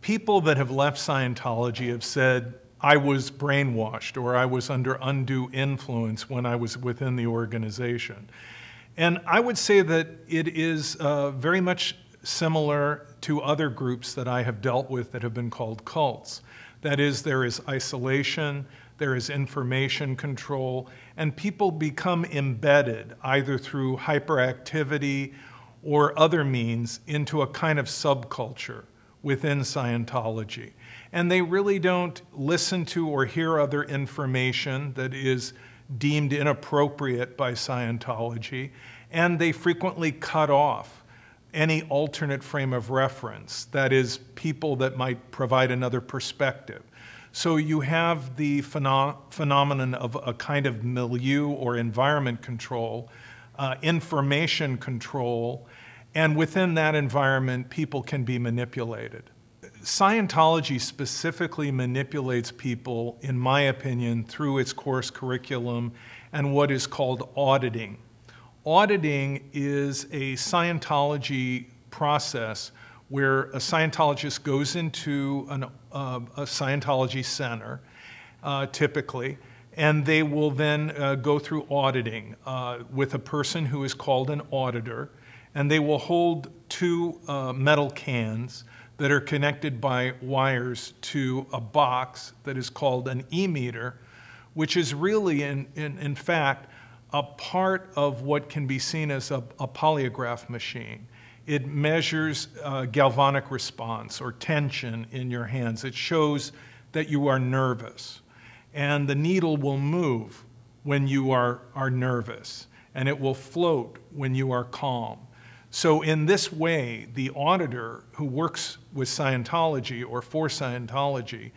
People that have left Scientology have said, I was brainwashed or I was under undue influence when I was within the organization. And I would say that it is very much similar to other groups that I have dealt with that have been called cults. That is, there is isolation, there is information control, and people become embedded either through hyperactivity or other means into a kind of subculture within Scientology. And they really don't listen to or hear other information that is deemed inappropriate by Scientology, and they frequently cut off any alternate frame of reference, that is, people that might provide another perspective. So you have the phenomenon of a kind of milieu or environment control, information control, and within that environment, people can be manipulated. Scientology specifically manipulates people, in my opinion, through its course curriculum and what is called auditing. Auditing is a Scientology process where a Scientologist goes into a Scientology center, typically, and they will then go through auditing with a person who is called an auditor, and they will hold two metal cans that are connected by wires to a box that is called an e-meter, which is really, in fact, a part of what can be seen as a polygraph machine. It measures galvanic response or tension in your hands. It shows that you are nervous. And the needle will move when you are nervous, and it will float when you are calm. So in this way, the auditor who works with Scientology or for Scientology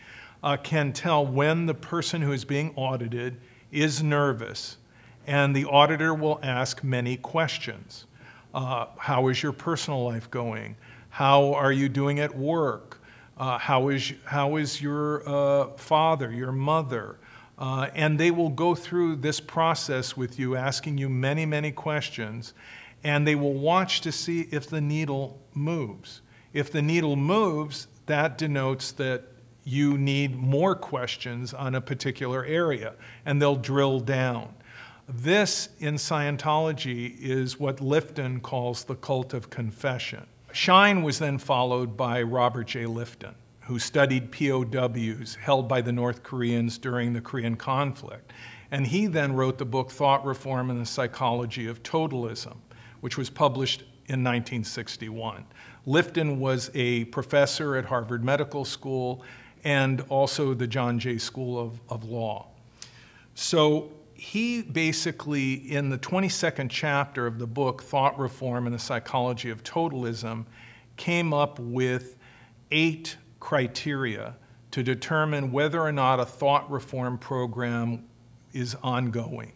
can tell when the person who is being audited is nervous, and the auditor will ask many questions. How is your personal life going? How are you doing at work? How is your father, your mother? And they will go through this process with you, asking you many, many questions, and they will watch to see if the needle moves. If the needle moves, that denotes that you need more questions on a particular area, and they'll drill down. This, in Scientology, is what Lifton calls the cult of confession. Shine was then followed by Robert J. Lifton, who studied POWs held by the North Koreans during the Korean conflict. And he then wrote the book Thought Reform and the Psychology of Totalism, which was published in 1961. Lifton was a professor at Harvard Medical School and also the John Jay School of Law. So he basically, in the 22nd chapter of the book, Thought Reform and the Psychology of Totalism, came up with 8 criteria to determine whether or not a thought reform program is ongoing.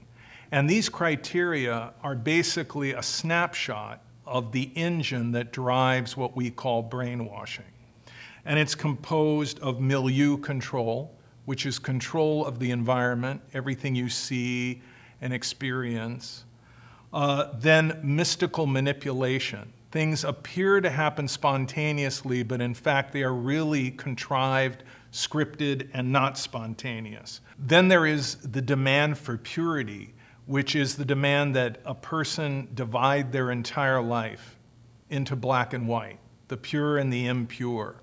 And these criteria are basically a snapshot of the engine that drives what we call brainwashing. And it's composed of milieu control, which is control of the environment, everything you see and experience. Then mystical manipulation. Things appear to happen spontaneously, but in fact they are really contrived, scripted, and not spontaneous. Then there is the demand for purity, which is the demand that a person divide their entire life into black and white, the pure and the impure.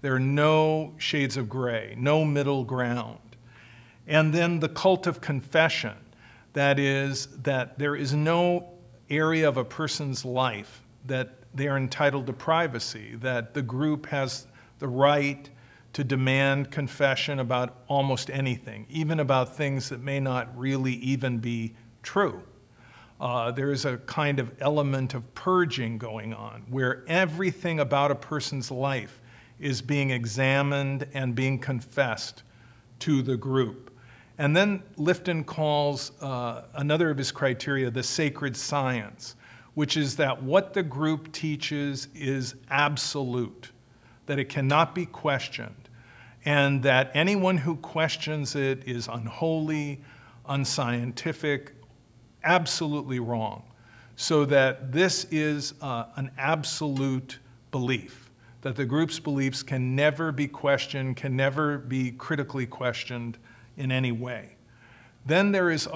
There are no shades of gray, no middle ground. And then the cult of confession, that is, that there is no area of a person's life that they are entitled to privacy, that the group has the right to demand confession about almost anything, even about things that may not really even be true. There is a kind of element of purging going on, where everything about a person's life is being examined and being confessed to the group. And then Lifton calls another of his criteria the sacred science, which is that what the group teaches is absolute, that it cannot be questioned, and that anyone who questions it is unholy, unscientific, absolutely wrong. So that this is an absolute belief, that the group's beliefs can never be questioned, can never be critically questioned in any way. Then there is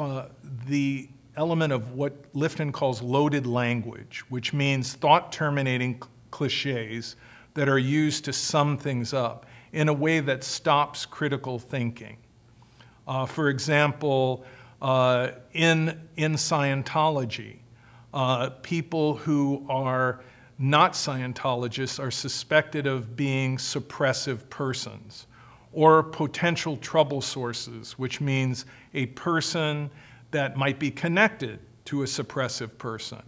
the element of what Lifton calls loaded language, which means thought-terminating cliches that are used to sum things up in a way that stops critical thinking. For example, in Scientology, people who are not Scientologists are suspected of being suppressive persons or potential trouble sources, which means a person that might be connected to a suppressive person.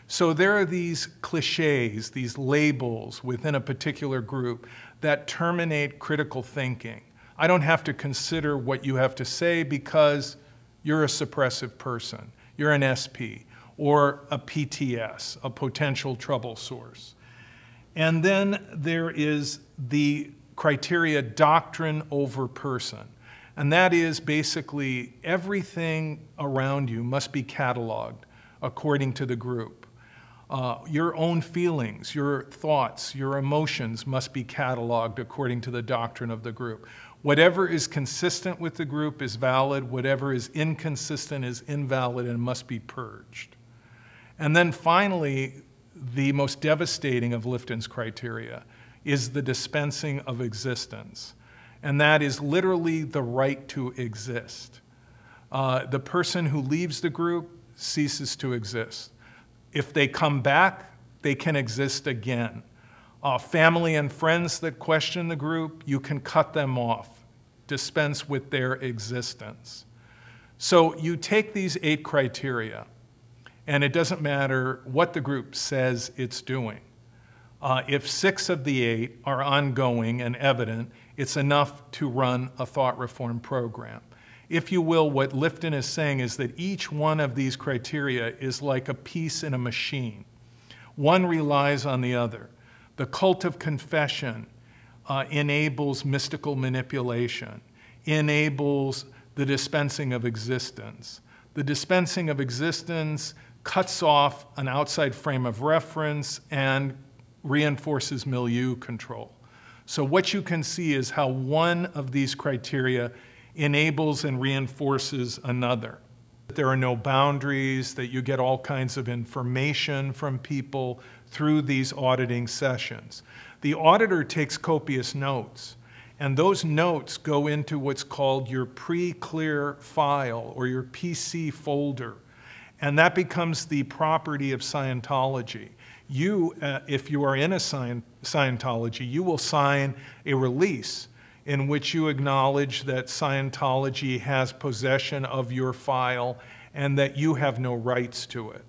So there are these cliches, these labels within a particular group that terminate critical thinking. I don't have to consider what you have to say because you're a suppressive person, you're an SP, or a PTS, a potential trouble source. And then there is the criteria doctrine over person. And that is basically everything around you must be cataloged according to the group. Your own feelings, your thoughts, your emotions must be cataloged according to the doctrine of the group. Whatever is consistent with the group is valid. Whatever is inconsistent is invalid and must be purged. And then finally, the most devastating of Lifton's criteria is the dispensing of existence. And that is literally the right to exist. The person who leaves the group ceases to exist. If they come back, they can exist again. Family and friends that question the group, you can cut them off, dispense with their existence. So you take these 8 criteria, and it doesn't matter what the group says it's doing. If 6 of the 8 are ongoing and evident, it's enough to run a thought reform program. If you will, what Lifton is saying is that each one of these criteria is like a piece in a machine. One relies on the other. The cult of confession enables mystical manipulation, enables the dispensing of existence. The dispensing of existence cuts off an outside frame of reference and reinforces milieu control. So what you can see is how one of these criteria enables and reinforces another. There are no boundaries, that you get all kinds of information from people through these auditing sessions. The auditor takes copious notes, and those notes go into what's called your pre-clear file or your PC folder, and that becomes the property of Scientology. You, if you are in a Scientology, you will sign a release in which you acknowledge that Scientology has possession of your file and that you have no rights to it.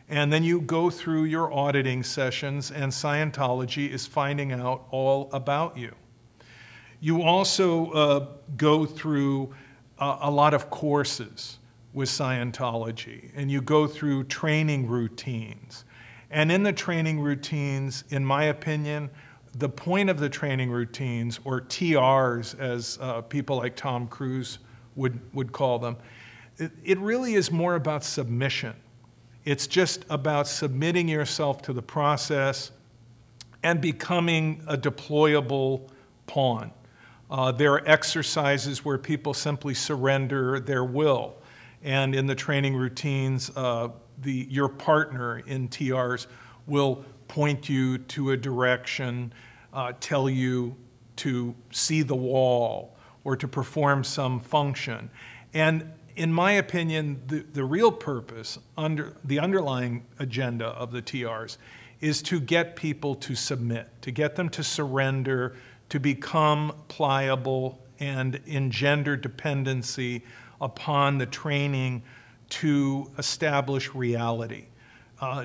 And then you go through your auditing sessions, and Scientology is finding out all about you. You also go through a lot of courses with Scientology, and you go through training routines. And in the training routines, in my opinion, the point of the training routines, or TRs as people like Tom Cruise would call them, it really is more about submission. It's just about submitting yourself to the process and becoming a deployable pawn. There are exercises where people simply surrender their will. And in the training routines, your partner in TRs will point you to a direction, tell you to see the wall or to perform some function. And in my opinion, the real purpose, the underlying agenda of the TRs is to get people to submit, to get them to surrender, to become pliable and engender dependency upon the training to establish reality,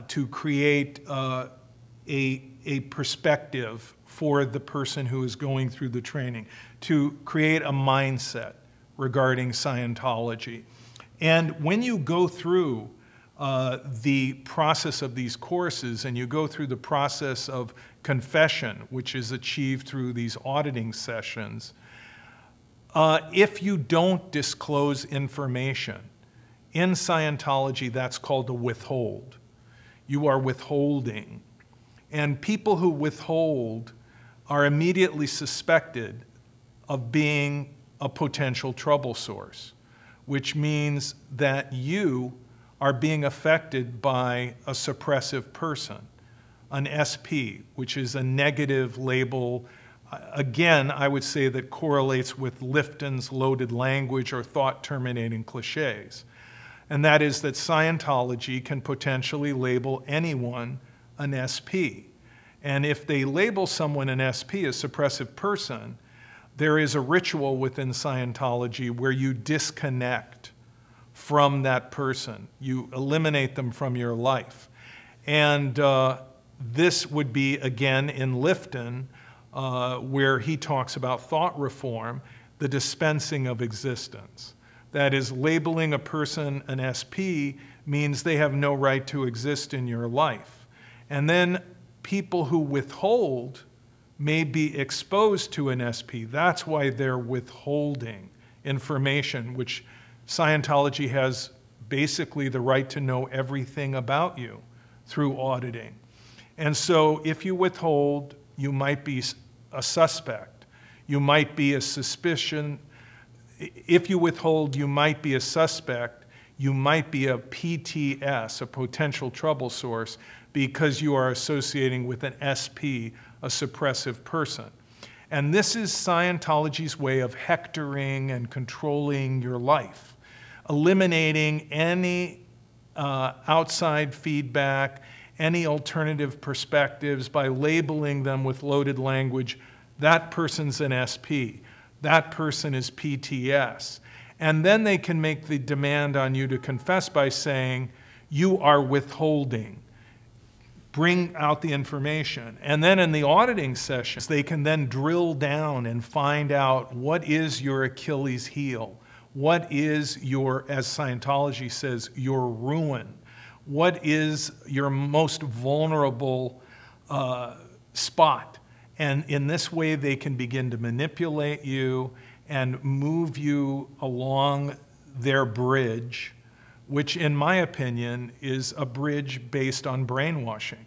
to create a perspective for the person who is going through the training, to create a mindset regarding Scientology. And when you go through the process of these courses, and you go through the process of confession, which is achieved through these auditing sessions, if you don't disclose information, in Scientology, that's called a withhold. You are withholding. And people who withhold are immediately suspected of being a potential trouble source, which means that you are being affected by a suppressive person, an SP, which is a negative label. Again, I would say that correlates with Lifton's loaded language or thought-terminating cliches. And that is that Scientology can potentially label anyone an SP. And if they label someone an SP, a suppressive person, there is a ritual within Scientology where you disconnect from that person. You eliminate them from your life. And this would be, again, in Lifton, where he talks about thought reform, the dispensing of existence. That is, labeling a person an SP means they have no right to exist in your life. And then people who withhold may be exposed to an SP. That's why they're withholding information, which Scientology has basically the right to know everything about you through auditing. And so if you withhold, you might be a suspect. You might be a suspicion. If you withhold, you might be a suspect. You might be a PTS, a potential trouble source, because you are associating with an SP, a suppressive person. And this is Scientology's way of hectoring and controlling your life, eliminating any outside feedback, any alternative perspectives by labeling them with loaded language. That person's an SP. That person is PTS. And then they can make the demand on you to confess by saying, you are withholding. Bring out the information. And then in the auditing sessions, they can then drill down and find out what is your Achilles heel. What is your, as Scientology says, your ruin? What is your most vulnerable spot? And in this way, they can begin to manipulate you and move you along their bridge, which in my opinion is a bridge based on brainwashing.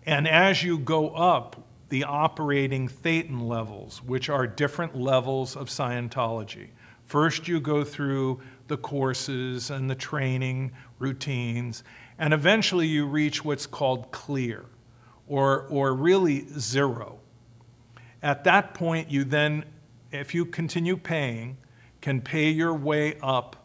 And as you go up the operating thetan levels, which are different levels of Scientology, first you go through the courses and the training routines, and eventually you reach what's called clear, or really zero. At that point, you then, if you continue paying, can pay your way up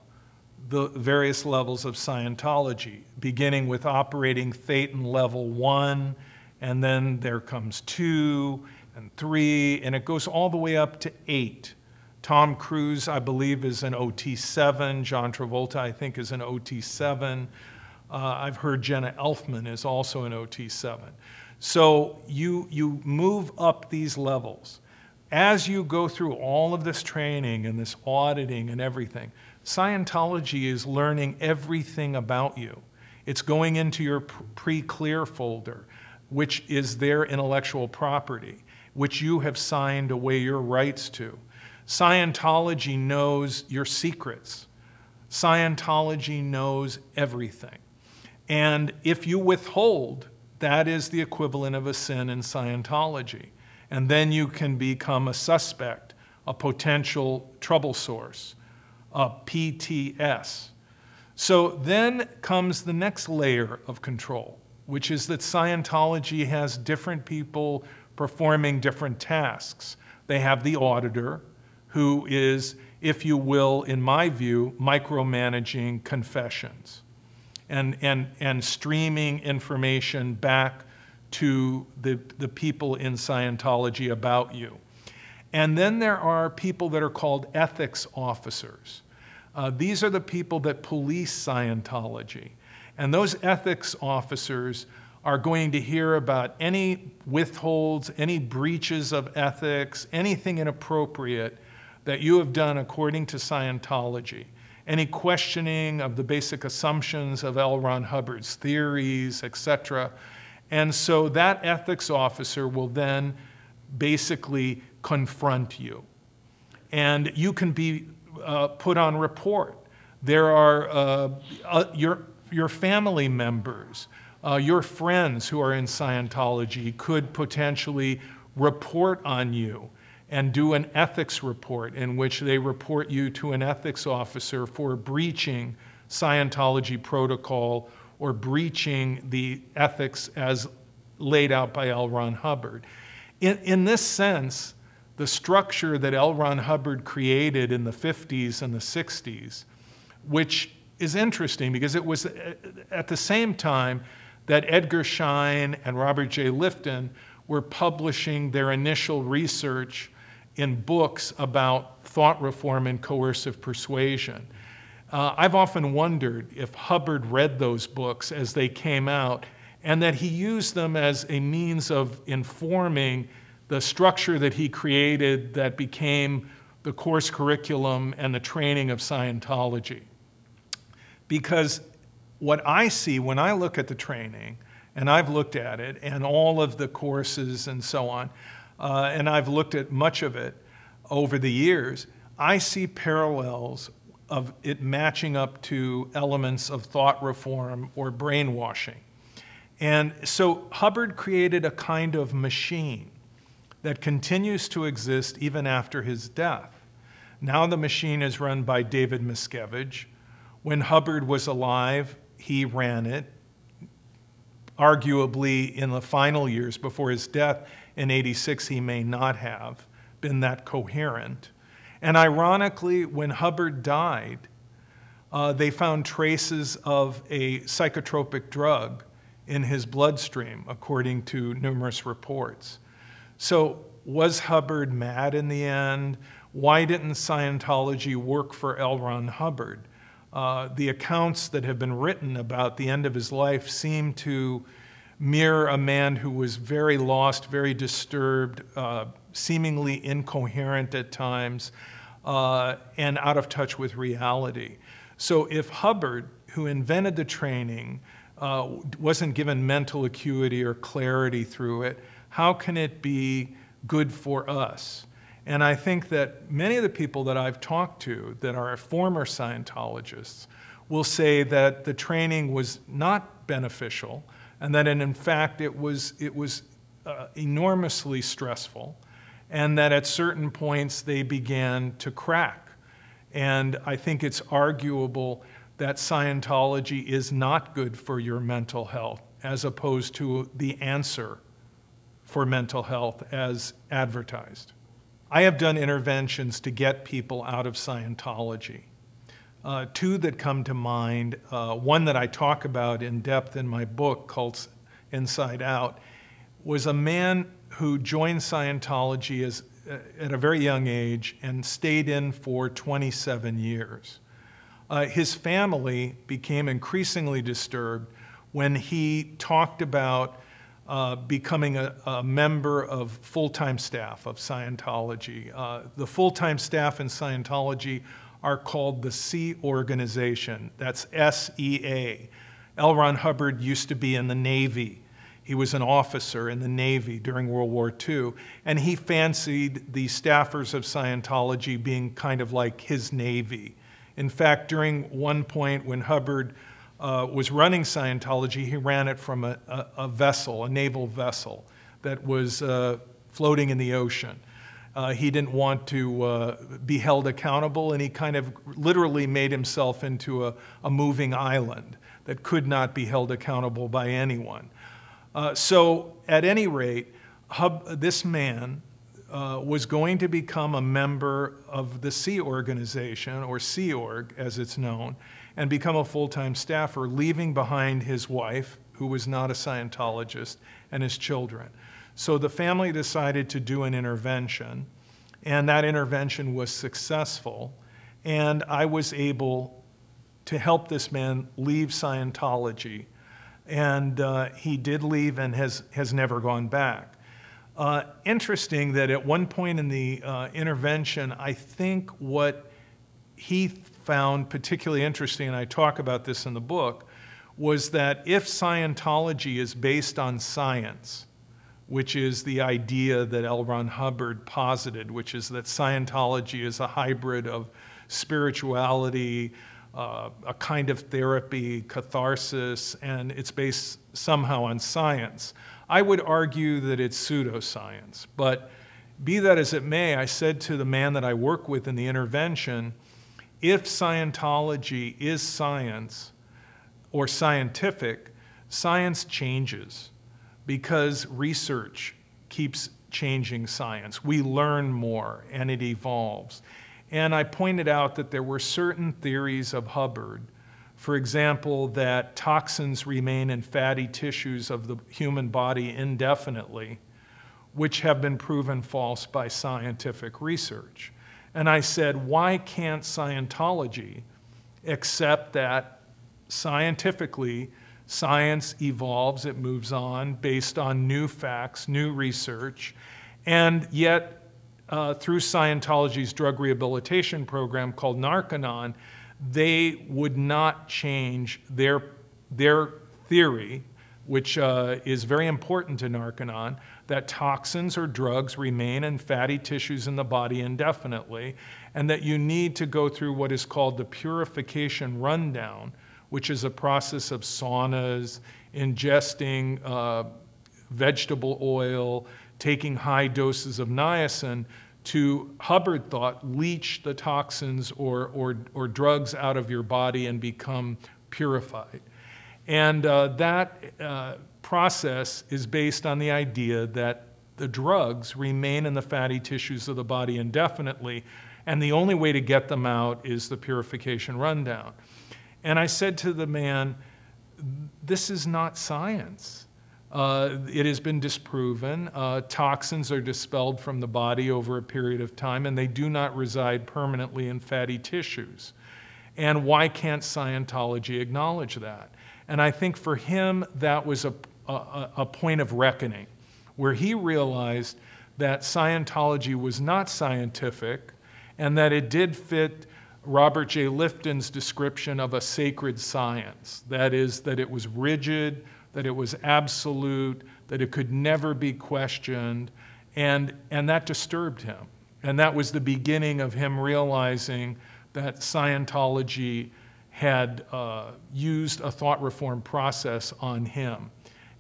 the various levels of Scientology, beginning with operating thetan level 1, and then there comes 2 and 3, and it goes all the way up to 8. Tom Cruise, I believe, is an OT7. John Travolta, I think, is an OT7. I've heard Jenna Elfman is also an OT7. So you move up these levels. As you go through all of this training and this auditing and everything, Scientology is learning everything about you. It's going into your pre-clear folder, which is their intellectual property, which you have signed away your rights to. Scientology knows your secrets. Scientology knows everything. And if you withhold, that is the equivalent of a sin in Scientology. And then you can become a suspect, a potential trouble source, a PTS. So then comes the next layer of control, which is that Scientology has different people performing different tasks. They have the auditor, who is, if you will, in my view, micromanaging confessions and streaming information back to the people in Scientology about you. And then there are people that are called ethics officers. These are the people that police Scientology. And those ethics officers are going to hear about any withholds, any breaches of ethics, anything inappropriate that you have done according to Scientology, any questioning of the basic assumptions of L Ron Hubbard's theories, etc. And so that ethics officer will then basically confront you. And you can be put on report. There are your family members, your friends who are in Scientology could potentially report on you and do an ethics report in which they report you to an ethics officer for breaching Scientology protocol or breaching the ethics as laid out by L Ron Hubbard. In this sense, the structure that L Ron Hubbard created in the 50s and the 60s, which is interesting because it was at the same time that Edgar Schein and Robert J. Lifton were publishing their initial research in books about thought reform and coercive persuasion. I've often wondered if Hubbard read those books as they came out and that he used them as a means of informing the structure that he created that became the course curriculum and the training of Scientology. Because what I see when I look at the training, and I've looked at it, and all of the courses and so on, and I've looked at much of it over the years, I see parallels of it matching up to elements of thought reform or brainwashing. And so Hubbard created a kind of machine that continues to exist even after his death. Now the machine is run by David Miscavige. When Hubbard was alive, he ran it. Arguably, in the final years before his death in '86, he may not have been that coherent. And ironically, when Hubbard died, they found traces of a psychotropic drug in his bloodstream, according to numerous reports. So was Hubbard mad in the end? Why didn't Scientology work for L Ron Hubbard? The accounts that have been written about the end of his life seem to mirror a man who was very lost, very disturbed, seemingly incoherent at times, and out of touch with reality. So if Hubbard, who invented the training, wasn't given mental acuity or clarity through it, how can it be good for us? And I think that many of the people that I've talked to that are former Scientologists will say that the training was not beneficial and that in fact it was enormously stressful and that at certain points they began to crack. And I think it's arguable that Scientology is not good for your mental health as opposed to the answer for mental health as advertised. I have done interventions to get people out of Scientology. Two that come to mind, one that I talk about in depth in my book, Cults Inside Out, was a man who joined Scientology at a very young age and stayed in for 27 years. His family became increasingly disturbed when he talked about becoming a member of full-time staff of Scientology. The full-time staff in Scientology are called the Sea Organization. That's SEA. L Ron Hubbard used to be in the Navy. He was an officer in the Navy during World War II, and he fancied the staffers of Scientology being kind of like his Navy. In fact, during one point when Hubbard was running Scientology, he ran it from a vessel, a naval vessel that was floating in the ocean. He didn't want to be held accountable, and he kind of literally made himself into a moving island that could not be held accountable by anyone. So at any rate, this man was going to become a member of the Sea Organization, or Sea Org as it's known, and become a full-time staffer, leaving behind his wife, who was not a Scientologist, and his children. So the family decided to do an intervention, and that intervention was successful, and I was able to help this man leave Scientology, and he did leave and has never gone back. Interesting that at one point in the intervention, I think what he found particularly interesting, and I talk about this in the book, was that if Scientology is based on science, which is the idea that L Ron Hubbard posited, which is that Scientology is a hybrid of spirituality, a kind of therapy, catharsis, and it's based somehow on science. I would argue that it's pseudoscience. But be that as it may, I said to the man that I work with in the intervention, if Scientology is science or scientific, science changes because research keeps changing science. We learn more and it evolves. And I pointed out that there were certain theories of Hubbard, for example, that toxins remain in fatty tissues of the human body indefinitely, which have been proven false by scientific research. And I said, why can't Scientology accept that scientifically science evolves, it moves on based on new facts, new research, and yet through Scientology's drug rehabilitation program called Narconon, they would not change their theory, which is very important to Narconon, that toxins or drugs remain in fatty tissues in the body indefinitely, and that you need to go through what is called the purification rundown, which is a process of saunas, ingesting vegetable oil, taking high doses of niacin to, Hubbard thought, leach the toxins or drugs out of your body and become purified. And that process is based on the idea that the drugs remain in the fatty tissues of the body indefinitely, and the only way to get them out is the purification rundown. And I said to the man, this is not science. It has been disproven. Toxins are dispelled from the body over a period of time, and they do not reside permanently in fatty tissues. And why can't Scientology acknowledge that? And I think for him, that was a point of reckoning, where he realized that Scientology was not scientific, and that it did fit Robert J. Lifton's description of a sacred science. That is, that it was rigid, that it was absolute, that it could never be questioned, and that disturbed him. And that was the beginning of him realizing that Scientology had used a thought reform process on him.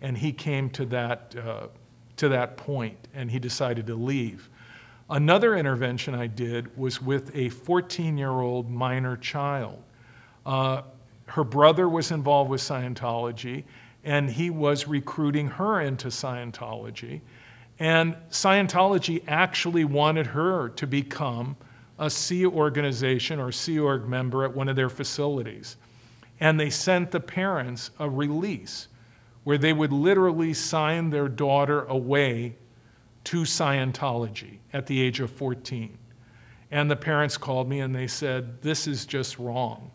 And he came to that point, and he decided to leave. Another intervention I did was with a 14-year-old minor child. Her brother was involved with Scientology, and he was recruiting her into Scientology. And Scientology actually wanted her to become a Sea organization or Sea Org member at one of their facilities. And they sent the parents a release where they would literally sign their daughter away to Scientology at the age of 14. And the parents called me and they said, this is just wrong,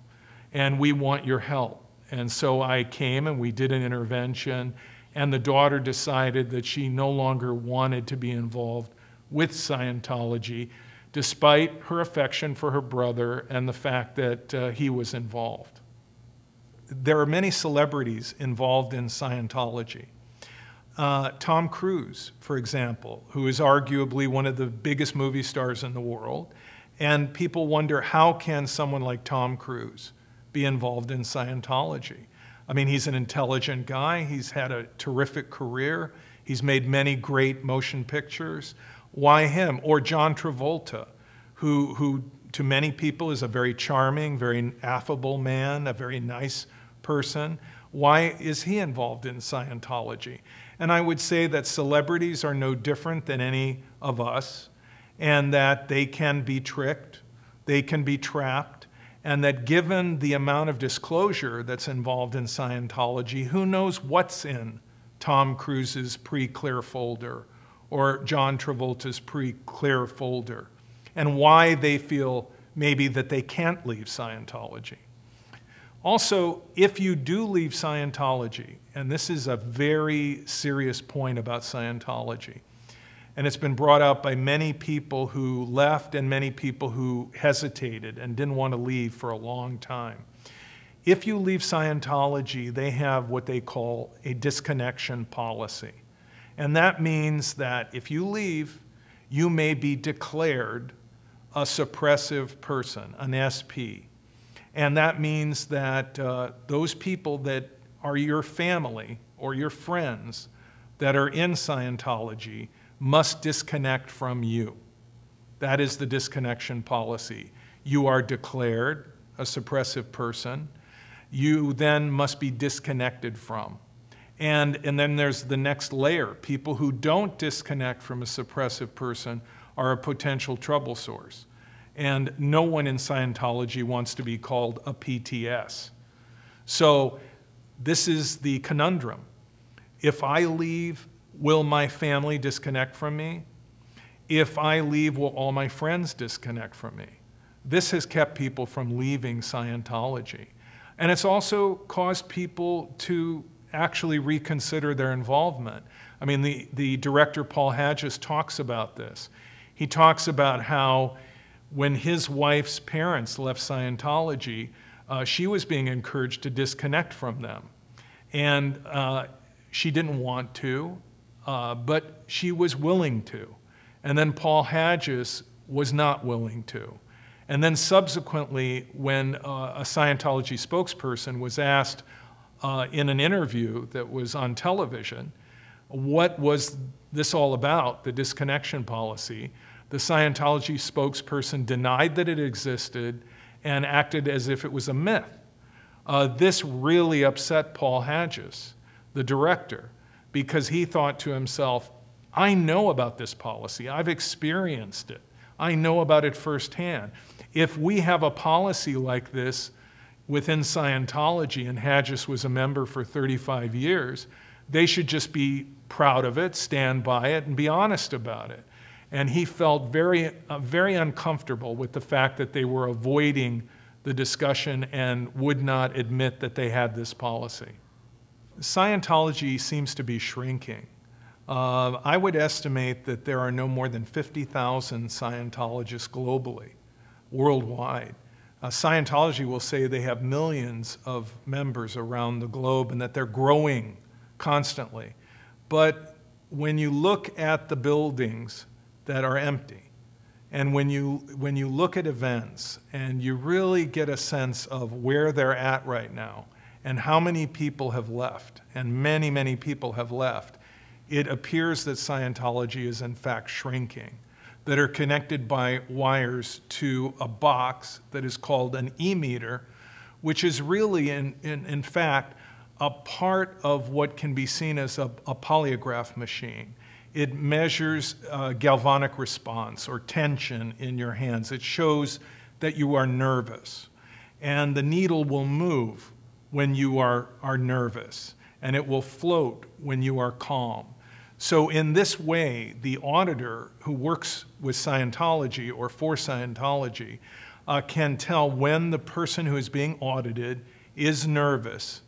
and we want your help. And so I came and we did an intervention, and the daughter decided that she no longer wanted to be involved with Scientology, despite her affection for her brother and the fact that he was involved. There are many celebrities involved in Scientology. Tom Cruise, for example, who is arguably one of the biggest movie stars in the world, and people wonder, how can someone like Tom Cruise be involved in Scientology? I mean, he's an intelligent guy, he's had a terrific career, he's made many great motion pictures. Why him? Or John Travolta, who to many people is a very charming, very affable man, a very nice person. Why is he involved in Scientology? And I would say that celebrities are no different than any of us, and that they can be tricked, they can be trapped, and that given the amount of disclosure that's involved in Scientology, who knows what's in Tom Cruise's pre-clear folder or John Travolta's pre-clear folder, and why they feel maybe that they can't leave Scientology. Also, if you do leave Scientology, and this is a very serious point about Scientology, and it's been brought out by many people who left and many people who hesitated and didn't want to leave for a long time. If you leave Scientology, they have what they call a disconnection policy. And that means that if you leave, you may be declared a suppressive person, an SP. And that means that those people that are your family or your friends that are in Scientology must disconnect from you. That is the disconnection policy. You are declared a suppressive person. You then must be disconnected from. And then there's the next layer. People who don't disconnect from a suppressive person are a potential trouble source. And no one in Scientology wants to be called a PTS. So this is the conundrum. If I leave, will my family disconnect from me? If I leave, will all my friends disconnect from me? This has kept people from leaving Scientology. And it's also caused people to actually reconsider their involvement. I mean, the director, Paul Hadges, talks about this. He talks about how when his wife's parents left Scientology, she was being encouraged to disconnect from them. And she didn't want to, but she was willing to. And then Paul Hadges was not willing to. And then subsequently, when a Scientology spokesperson was asked in an interview that was on television, what was this all about, the disconnection policy, the Scientology spokesperson denied that it existed and acted as if it was a myth. This really upset Paul Hadges, the director, because he thought to himself, I know about this policy. I've experienced it. I know about it firsthand. If we have a policy like this within Scientology, and Hadges was a member for 35 years, they should just be proud of it, stand by it, and be honest about it. And he felt very uncomfortable with the fact that they were avoiding the discussion and would not admit that they had this policy. Scientology seems to be shrinking. I would estimate that there are no more than 50,000 Scientologists globally, worldwide. Scientology will say they have millions of members around the globe and that they're growing constantly. But when you look at the buildings that are empty, and when you look at events and you really get a sense of where they're at right now and how many people have left, and many, many people have left, it appears that Scientology is in fact shrinking, that are connected by wires to a box that is called an e-meter, which is really, in fact, a part of what can be seen as a polygraph machine. It measures galvanic response or tension in your hands. It shows that you are nervous. And the needle will move when you are nervous, and it will float when you are calm. So in this way, the auditor who works with Scientology or for Scientology can tell when the person who is being audited is nervous,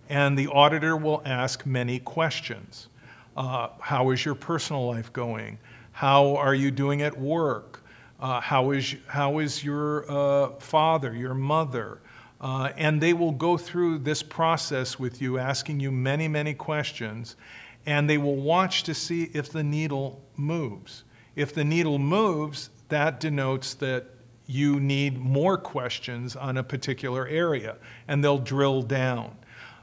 and the auditor will ask many questions. How is your personal life going? How are you doing at work? How is your father, your mother? And they will go through this process with you, asking you many, many questions, and they will watch to see if the needle moves. If the needle moves, that denotes that you need more questions on a particular area, and they'll drill down.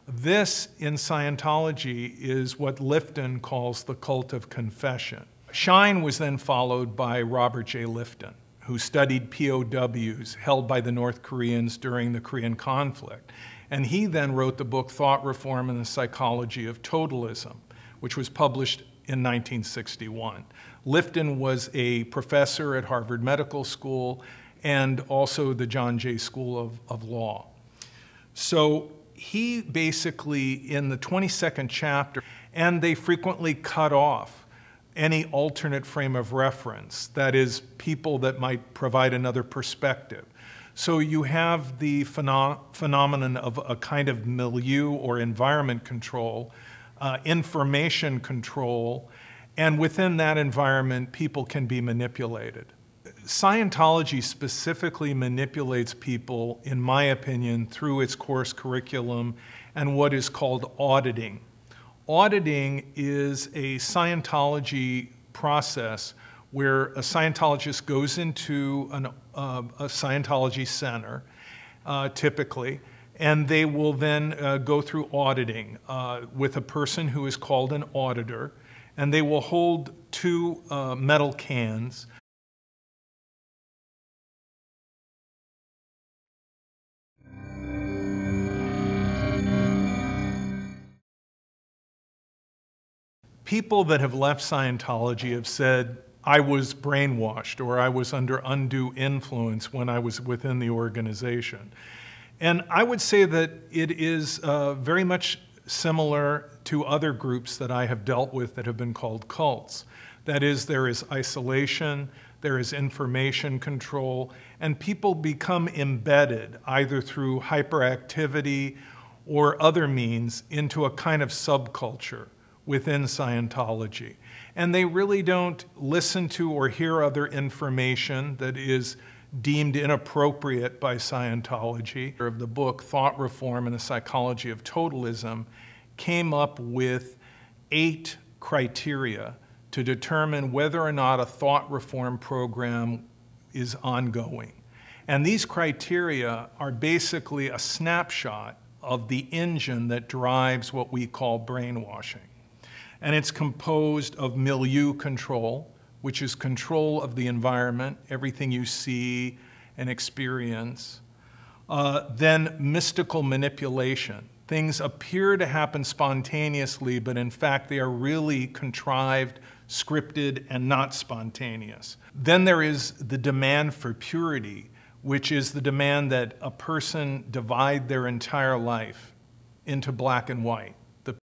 This, in Scientology, is what Lifton calls the cult of confession. Shine was then followed by Robert J. Lifton, who studied POWs held by the North Koreans during the Korean conflict. And he then wrote the book Thought Reform and the Psychology of Totalism, which was published in 1961. Lifton was a professor at Harvard Medical School and also the John Jay School of Law. So he basically, in the 22nd chapter, and they frequently cut off any alternate frame of reference, that is, people that might provide another perspective. So you have the phenomenon of a kind of milieu or environment control, information control, and within that environment, people can be manipulated. Scientology specifically manipulates people, in my opinion, through its course curriculum and what is called auditing. Auditing is a Scientology process where a Scientologist goes into a Scientology center, typically, and they will then go through auditing with a person who is called an auditor, and they will hold two metal cans. People that have left Scientology have said, I was brainwashed or I was under undue influence when I was within the organization. And I would say that it is very much similar to other groups that I have dealt with that have been called cults. That is, there is isolation, there is information control, and people become embedded either through hyperactivity or other means into a kind of subculture within Scientology. And they really don't listen to or hear other information that is deemed inappropriate by Scientology. Of the book, Thought Reform and the Psychology of Totalism, came up with 8 criteria to determine whether or not a thought reform program is ongoing. And these criteria are basically a snapshot of the engine that drives what we call brainwashing. And it's composed of milieu control, which is control of the environment, everything you see and experience. Then mystical manipulation. Things appear to happen spontaneously, but in fact they are really contrived, scripted, and not spontaneous. Then there is the demand for purity, which is the demand that a person divide their entire life into black and white.